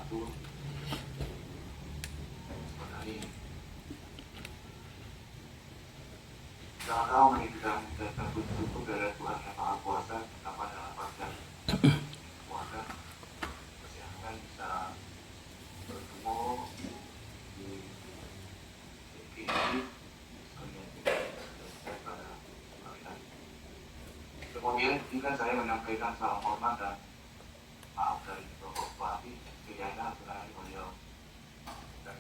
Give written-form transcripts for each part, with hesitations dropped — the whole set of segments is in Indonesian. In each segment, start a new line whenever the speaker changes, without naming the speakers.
satu petani. Kita tahu menunjukkan dan bersyukur dari Tuhan yang Maha Kuasa dapat dalam bagian keluarga kesehatan bisa bertemu di sini pada hari. Kemudian juga saya menyampaikan salam hormat dan maaf dari Bapak Bupati Sediana selain beliau dan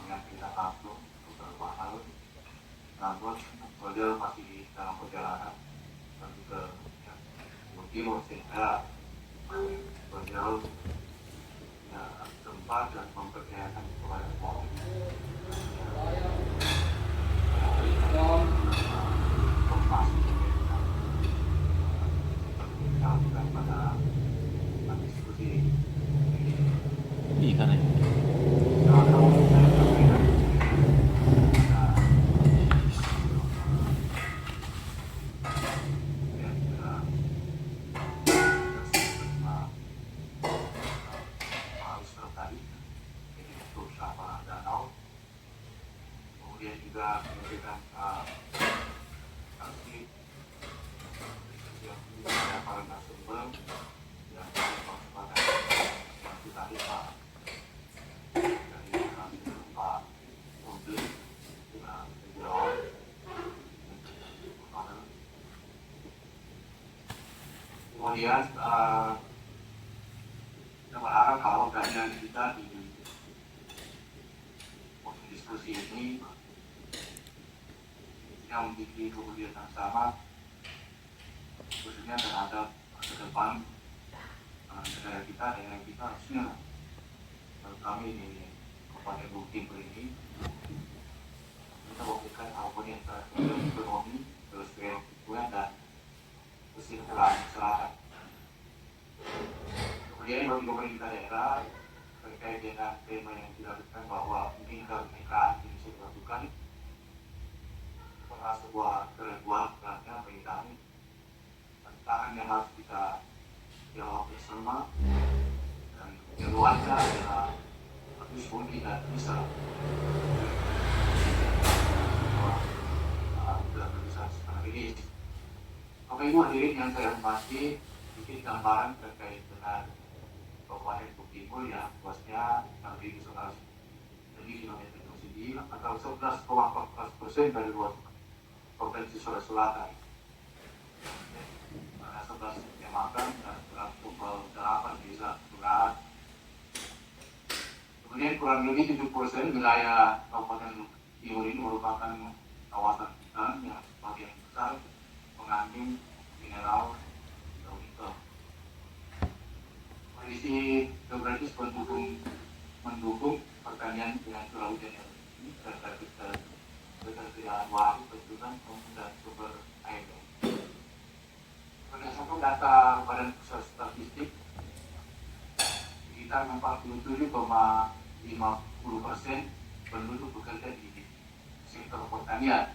menyampaikan langsung beberapa hal, namun beliau masih dalam perjalanan menuju ke Timur sehingga beliau sempat dan mempercayakan kepada semua pada diskusi
ikan ya.
Kemudian juga memberikan sanksi yang ada para narasumber yang pada yang tadi Pak dari Pak Menteri menjawab. Kemudian kita berharap kalau kajian kita di diskusi ini yang memiliki kemudian yang sama, khususnya terhadap ke depan daerah kita harusnya kami di Kabupaten Gunung Kidul ini kita memberikan harmonitas ekonomi, terus kehidupan dan kesejahteraan masyarakat. Kemudian bagi pemerintah daerah terkait dengan tema yang dilakukan bahwa mungkin kemerdekaan ini bisa dilakukan adalah sebuah keraguan terhadap bagi kami. Tantangan yang harus kita jawab bersama dan keluarga adalah meskipun tidak bisa sekarang ini. Bapak Ibu hadirin yang saya hormati, bikin gambaran terkait dengan Kabupaten Gunung Kidul yang luasnya lebih dari 100 kilometer persegi atau 11,14% dari luas Provinsi Sulawesi Selatan. Ada 11 kecamatan dan 128 desa kelurahan. Kemudian kurang lebih 70% wilayah Kabupaten Timur ini merupakan kawasan hutan yang sebagian besar mengandung mineral nikel. Kondisi geografis mendukung pertanian dengan curah hujan yang tinggi serta ketersediaan waduk, bendungan, dan sumber air. Berdasarkan data Badan Pusat Statistik, sekitar 47,50% penduduk bekerja di sektor pertanian.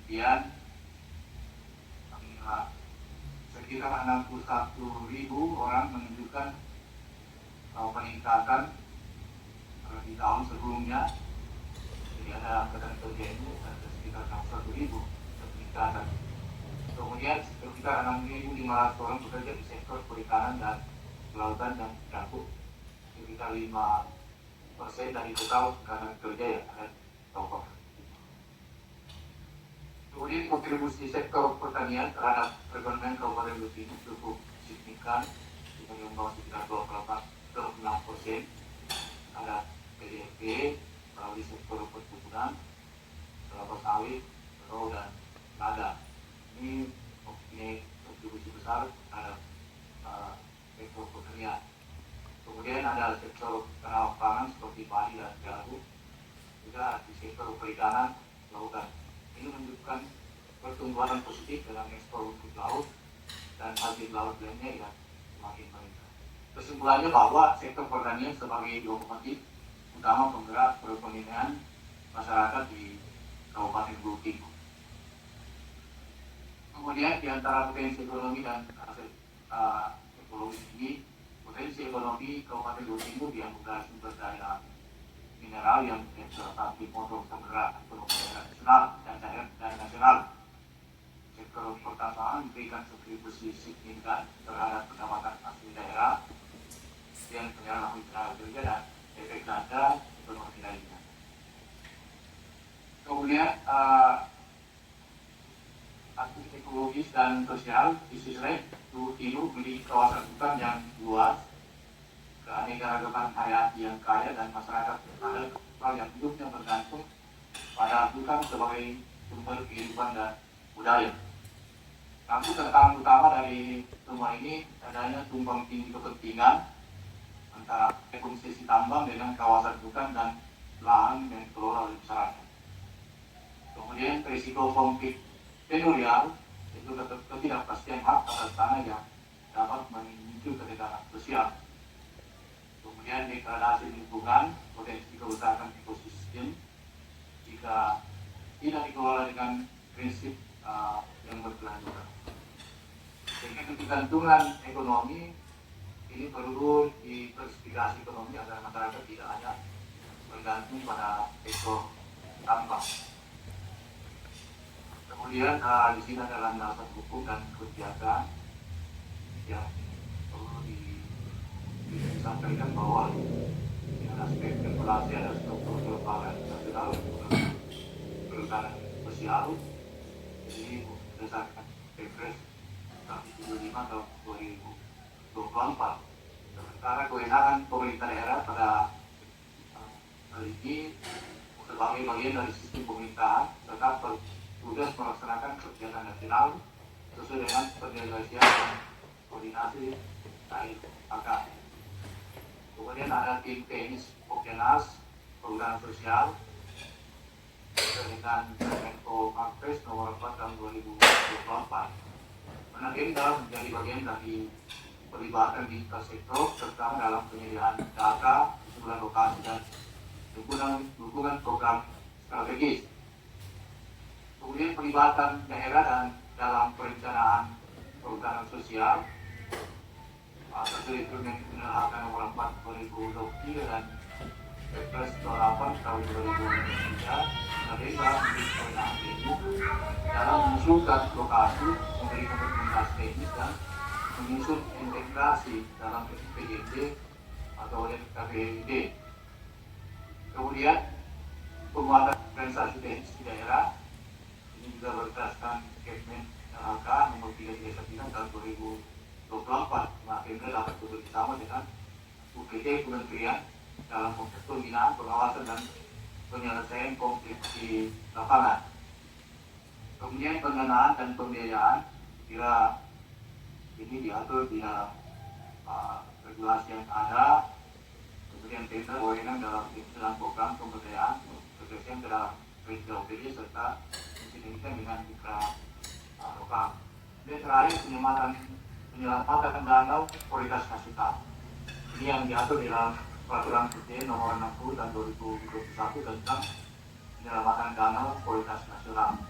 Kemudian sekitar 61.000 orang menunjukkan peningkatan di tahun sebelumnya. Jadi ada angkatan kerja ini ada sekitar 61.000 peningkatan. Kemudian sekitar 6.500 orang bekerja di sektor perikanan dan kelautan dan cakup sekitar 5% dari total angkatan kerja yang ada di Kabupaten. Kemudian kontribusi sektor pertanian terhadap perekonomian Kabupaten Gunung Kidul cukup signifikan, menyumbang sekitar 26%. Ada PDB melalui sektor perkebunan, kelapa sawit, kerow dan lada. Ini mempunyai kontribusi besar terhadap sektor pertanian. Kemudian ada sektor tanah pangan seperti padi dan jagung, juga di sektor perikanan, lautan. Ini menunjukkan pertumbuhan positif dalam ekspor rumput laut dan hasil laut lainnya yang semakin meningkat. Kesimpulannya bahwa sektor pertanian sebagai lokomotif utama penggerak perekonomian masyarakat di Kabupaten Gunung Kidul. Kemudian di antara potensi ekonomi dan hasil ekologi ini Potensi ekonomi Kabupaten Luwu Timur dianugerahi sumber daya mineral yang menjadi motor penggerak ekonomi nasional dan nasional. Sektor pertambangan memberikan kontribusi signifikan terhadap pendapatan asli daerah yang menyerang tenaga kerja dan efek ganda ekonomi lainnya. Kemudian aspek ekologis dan sosial di sisi lain, Luwu Timur memiliki kawasan hutan yang luas, keanekaragaman hayati yang kaya, dan masyarakat ada yang hidupnya bergantung pada hutan sebagai sumber kehidupan dan budaya. Namun tantangan utama dari semua ini adanya tumpang tindih kepentingan antara ekosistem tambang dengan kawasan hutan dan lahan yang dikelola oleh masyarakat. Kemudian risiko konflik teritorial, itu ketidakpastian hak atas tanah yang dapat memicu ketegangan sosial. Kemudian degradasi lingkungan, potensi kerusakan ekosistem jika tidak dikelola dengan prinsip yang berkelanjutan. Sehingga ketergantungan ekonomi ini perlu diversifikasi ekonomi agar masyarakat tidak hanya bergantung pada sektor tambang. Kemudian di sini ada landasan hukum dan kebijakan yang perlu disampaikan bahwa dengan aspek regulasi ada struktur kelembagaan nasional perhutanan sosial. Jadi berdasarkan Kepres 175 tahun 2024. Sementara kewenangan pemerintah daerah pada hal ini sebagai bagian dari sistem pemerintahan tetap bertugas melaksanakan kegiatan nasional sesuai dengan pendelegasian dan koordinasi KIPK. Kemudian ada tim teknis Pokjanas Perhutanan Sosial dengan Menko Marves nomor 4 tahun 2024. Ini dalam menjadi bagian dari pelibatan di sektor serta dalam penyediaan data di sejumlah lokasi dan dukungan program strategis. Kemudian pelibatan daerah dan dalam perencanaan perhutanan sosial sesuai Permen Penerangan nomor 4 2023 dan Kepres 28 tahun 2023 dalam kewenangan ibu dalam mengusulkan lokasi, memberikan rekomendasi teknis dan menyusun integrasi dalam PJD atau KPID. Kemudian penguatan organisasi teknis di daerah ini juga berdasarkan Permen Penerangan nomor 339 tahun 2024. Akhirnya dapat bekerjasama dengan UPT Kementerian dalam konteks pembinaan, pengawasan dan penyelesaian konflik di lapangan. Kemudian pendanaan dan pembiayaan kira ini diatur di regulasi yang ada. Kemudian tender wewenang dalam program pemberdayaan berkaitan dalam PJOPD serta disidangkan dengan mitra lokal. Dan terakhir penyelamatan danau prioritas nasional. Ini yang diatur di dalam Peraturan Presiden nomor 60 tahun 2021 tentang penyelamatan danau prioritas nasional.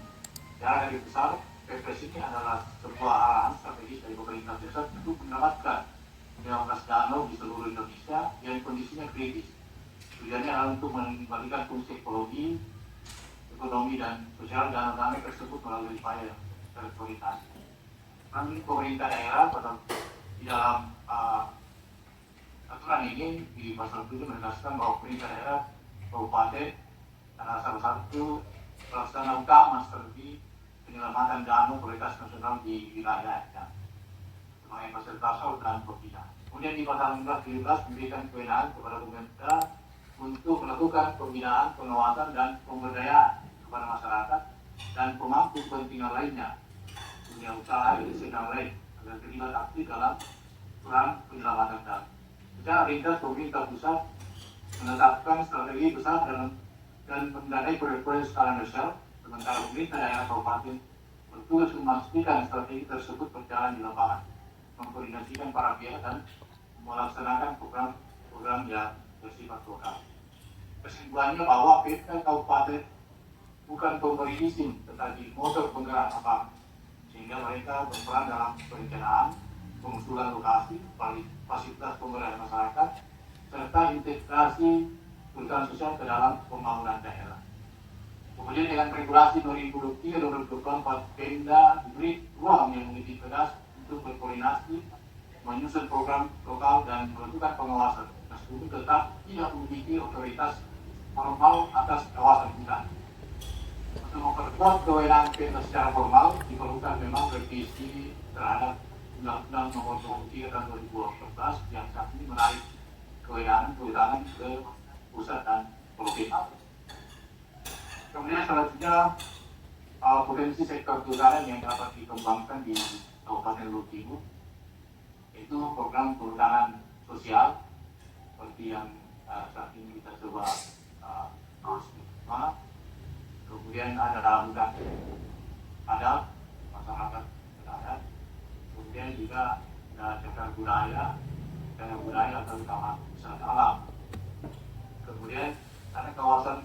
Secara garis besar, Kepres ini adalah sebuah arahan strategis dari pemerintah pusat untuk menyelamatkan 19 danau di seluruh Indonesia yang kondisinya kritis. Tujuannya adalah untuk mengembalikan fungsi ekologi, ekonomi dan sosial danau-danau tersebut melalui upaya terprioritas. Nanti pemerintah daerah di dalam aturan ini di pasal 7 menegaskan bahwa pemerintah daerah kabupaten adalah salah satu pelaksana utama strategi penyelamatan danau prioritas nasional di wilayahnya sebagai fasilitator dan pembina. Kemudian di pasal 17 memberikan kewenangan kepada pemerintah untuk melakukan pembinaan, pengawasan dan pemberdayaan kepada masyarakat dan pemangku kepentingan lainnya, dunia usaha dan sektor lain agar terlibat aktif dalam peran penyelamatan danau. Secara ringkas, pemerintah pusat menetapkan strategi besar dan mendanai proyek-proyek skala nasional, sementara pemerintah daerah kabupaten bertugas memastikan strategi tersebut berjalan di lapangan, mengkoordinasikan para pihak dan melaksanakan program yang bersifat lokal. Kesimpulannya bahwa PPK kabupaten bukan pemberi izin, tetapi motor penggerak lapangan, sehingga mereka berperan dalam perencanaan, pengusulan lokasi, fasilitas pemberdayaan masyarakat, serta integrasi perhutanan sosial ke dalam pembangunan daerah. Kemudian dengan regulasi 2023-2024, Pemda diberi ruang yang lebih tegas untuk berkoordinasi, menyusun program lokal dan melakukan pengawasan, meskipun tetap tidak memiliki otoritas formal atas kawasan hutan. Untuk memperkuat kewenangan Pemda secara formal, diperlukan memang revisi terhadap Undang-Undang Nomor 23 Tahun 2014 yang saat ini menarik kewenangan kehutanan ke pusat dan provinsi. Kemudian selanjutnya potensi sektor kehutanan yang dapat dikembangkan di Kabupaten Luwu Timur, itu program kehutanan sosial seperti yang saat ini kita coba kemudian ada hutan adat, masyarakat adat, kemudian juga ada cagar budaya atau taman wisata alam. Kemudian ada kawasan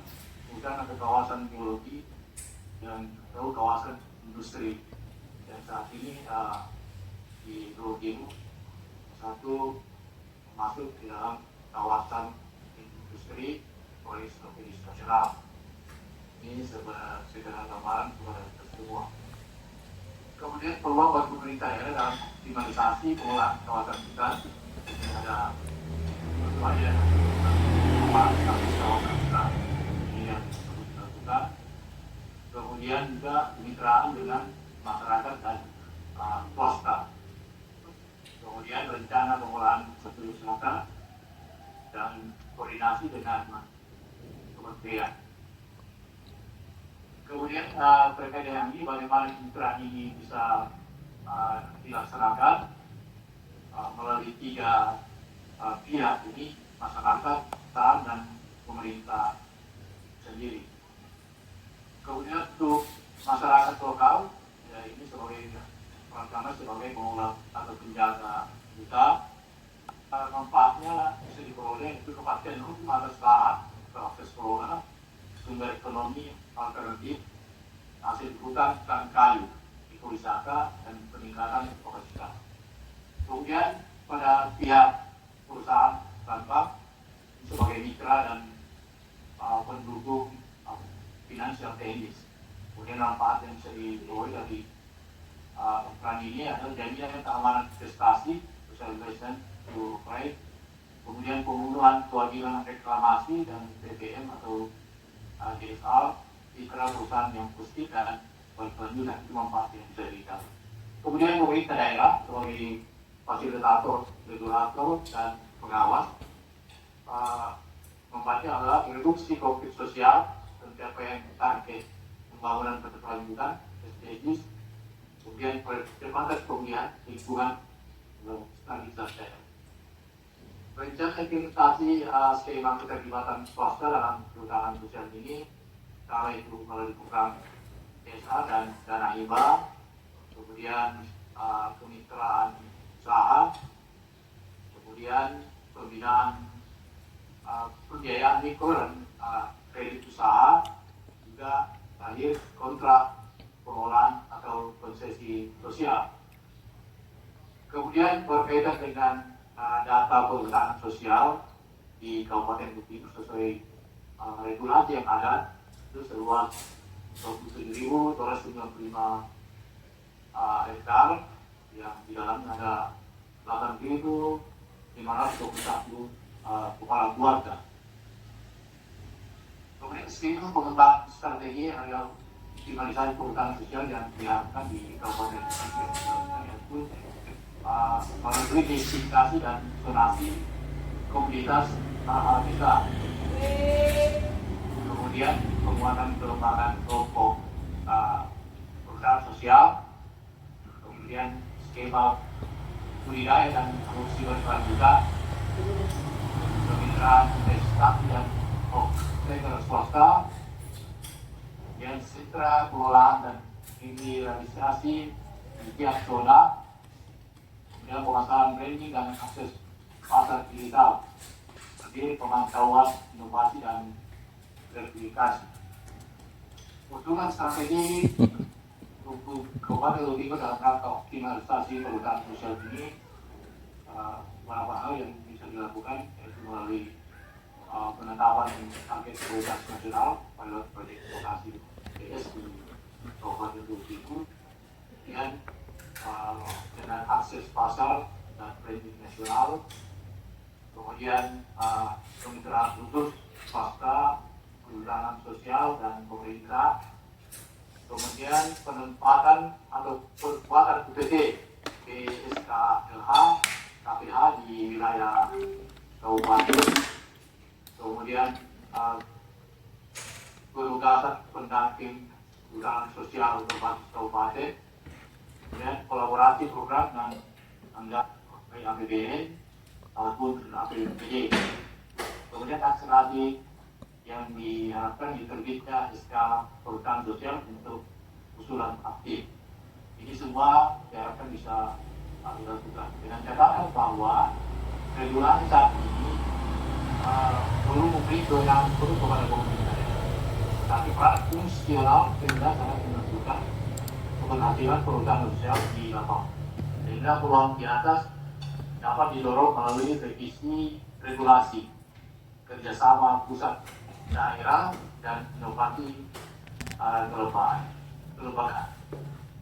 hutan atau kawasan biologi atau kawasan industri yang saat ini di Luwu Timur satu masuk di dalam kawasan industri oleh strategis nasional. Ini sebenarnya gambaran kepada kita semua. Kemudian peluang buat pemerintah daerah dalam optimalisasi pengelolaan kawasan hutan, ada upaya kawasan hutan ini yang perlu dilakukan. Kemudian juga kemitraan dengan masyarakat dan swasta. Kemudian rencana pengelolaan sumber wisata dan koordinasi dengan kementerian. Kemudian terkait dengan ini, bagaimana kemitraan ini bisa dilaksanakan melalui tiga pihak ini, masyarakat, hutan, dan pemerintah sendiri. Kemudian untuk masyarakat lokal, ya ini sebagai pertama sebagai pengelola atau penjaga hutan, manfaatnya bisa diperoleh itu kepastian hukum atas lahan, proses pengelola, sumber ekonomi alternatif, hasil hutan dan kayu, ekowisata dan peningkatan kapasitas. Kemudian pada pihak perusahaan tambang sebagai mitra dan pendukung finansial teknis. Kemudian manfaat yang bisa diperoleh dari peran ini adalah jaminan keamanan investasi, social investment to trade, kemudian pemenuhan kewajiban reklamasi dan BBM atau DSR, mitra perusahaan yang positif dan berkelanjutan, itu manfaat yang bisa diberikan. Kemudian pemerintah daerah sebagai fasilitator, regulator dan pengawas, manfaatnya adalah reduksi konflik sosial, pencapaian target pembangunan berkelanjutan, SDGs, kemudian percepatan pemulihan lingkungan dan stabilitas daerah. Rencana implementasi skema keterlibatan swasta dalam kehutanan sosial ini, kalau itu melalui program desa dan dana hibah, kemudian kemitraan usaha, kemudian pembinaan pembiayaan mikro dan kredit usaha, juga lahir kontrak pengelolaan atau konsesi sosial. Kemudian berkaitan dengan data perhutanan sosial di Kabupaten Luwu Timur sesuai regulasi yang ada, itu seluas 27.295 hektar yang di dalamnya ada 8.521 kepala keluarga. Kemudian skema pengembang strategi adalah optimalisasi perhutanan sosial yang diharapkan di Kabupaten Luwu Timur, melalui identifikasi dan zonasi komunitas desa. Kemudian penguatan kelembagaan kelompok perusahaan sosial, kemudian skema budidaya dan produksi berkelanjutan, kemitraan investasi dan sektor swasta, kemudian sentra pengelolaan dan realisasi di tiap zona, kemudian pemasaran branding dan akses pasar digital, jadi pemantauan inovasi dan verifikasi. Usulan strategi untuk Kabupaten Luwu Timur dalam rangka optimalisasi perhutanan sosial ini beberapa hal yang bisa dilakukan, yaitu melalui penetapan target prioritas nasional pada proyek lokasi PS di Kabupaten Luwu, kemudian dengan akses pasar dan branding nasional, kemudian kemitraan khusus swasta, perhutanan sosial dan pemerintah, kemudian penempatan atau perkuatan UPT PSKLH, KPH di wilayah kabupaten, kemudian penugasan pendamping perhutanan sosial kabupaten, kemudian kolaborasi program dan anggap APBN maupun APBD, kemudian akselerasi yang diharapkan diterbitnya SK perhutanan sosial untuk usulan aktif. Ini semua diharapkan bisa dilakukan dengan catatan bahwa regulasi saat ini belum memberi kewenangan penuh kepada pemerintah, tapi peran fungsional sehingga sangat menentukan keberhasilan perhutanan sosial di lapangan. Sehingga peluang di atas dapat didorong melalui revisi regulasi, kerjasama pusat daerah dan inovasi kelembagaan.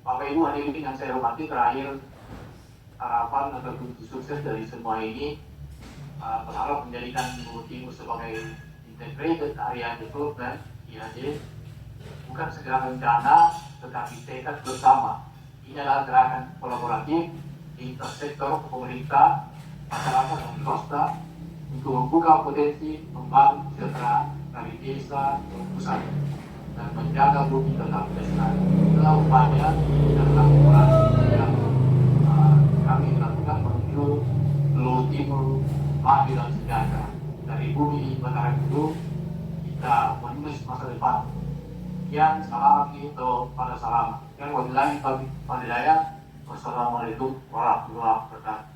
Bapak Ibu hadirin yang saya hormati, terakhir harapan atau kunci sukses dari semua ini berharap menjadikan Luwu Timur sebagai integrated area development IAD bukan segera rencana tetapi tekad bersama. Ini adalah gerakan kolaboratif intersektor pemerintah, masyarakat dan swasta untuk membuka potensi membangun sejahtera dari desa ke pusat dan menjaga bumi tetap lestari. Itulah upaya dan laporan yang kami lakukan menuju Luwu Timur maju dan sejahtera. Dari bumi Batara dulu kita menulis masa depan. Sekian, salam itu pada salam. Dan wabillahi taufiq wal hidayah. Wassalamualaikum warahmatullahi wabarakatuh.